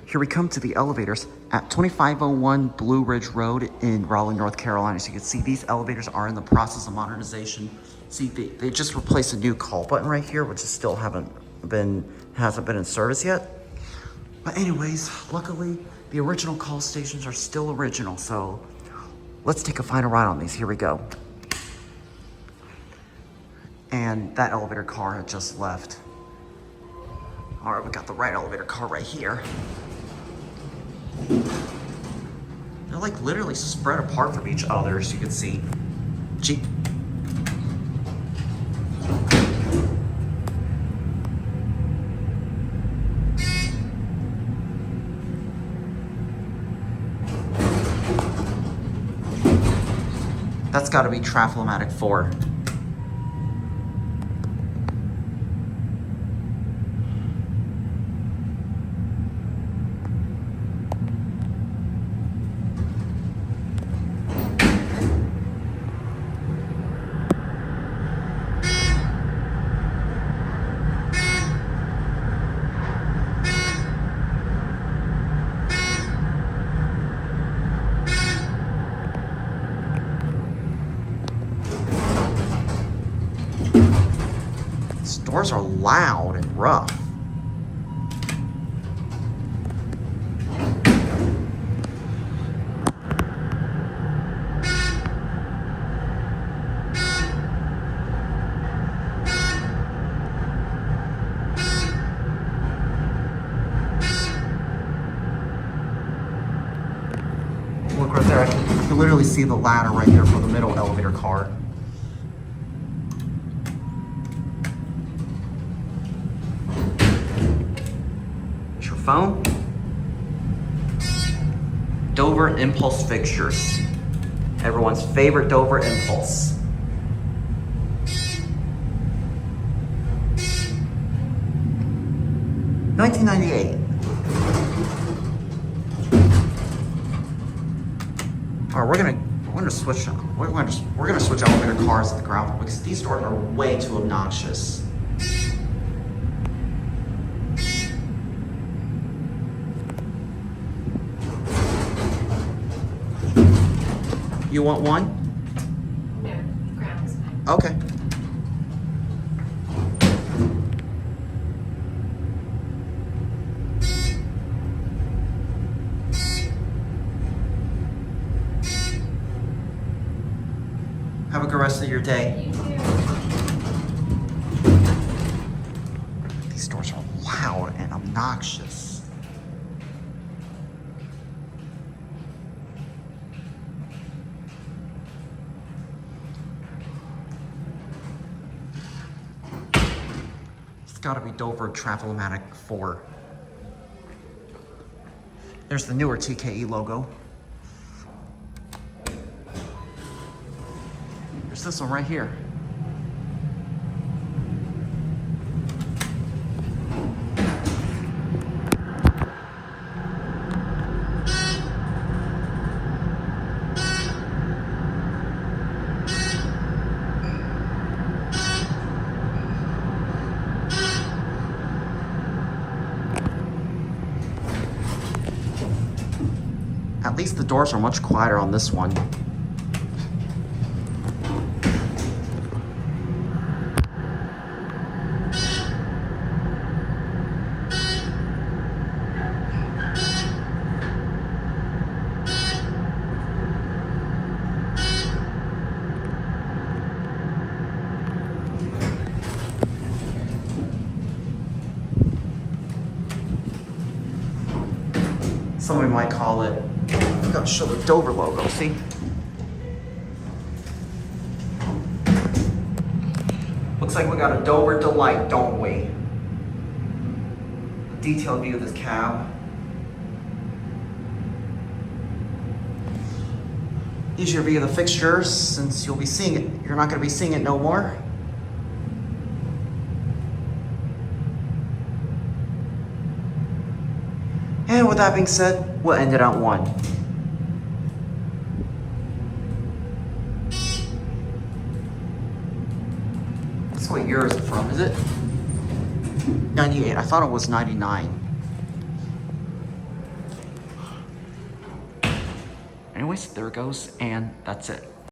Here we come to the elevators at 2501 Blue Ridge Road in Raleigh, North Carolina. So you can see these elevators are in the process of modernization. See, they just replaced a new call button right here, which is still hasn't been in service yet. But anyways, luckily the original call stations are still original. So let's take a final ride on these. Here we go. And that elevator car had just left. All right, we got the right elevator car right here. They're like literally spread apart from each other, as you can see. Jeep. That's got to be Traflomatic 4. These doors are loud and rough. Look right there, you can literally see the ladder right there for the middle elevator car. Phone. Dover Impulse fixtures. Everyone's favorite Dover Impulse. $19.98. All right, we're gonna switch elevator cars at the ground floor because these doors are way too obnoxious. You want one? No, ground's fine. Okay. Have a good rest of your day. You too. These doors are loud and obnoxious. It's gotta be Dover Traflomatic 4. There's the newer TKE logo. There's this one right here. At least the doors are much quieter on this one. Somebody might call it, I've got to show the Dover logo, see? Looks like we got a Dover delight, don't we? A detailed view of this cab. Here's your view of the fixtures, since you'll be seeing it, you're not going to be seeing it no more. And with that being said, we'll end it at 1. So what year is it from? Is it 98? I thought it was 99. anyways, there it goes, and that's it.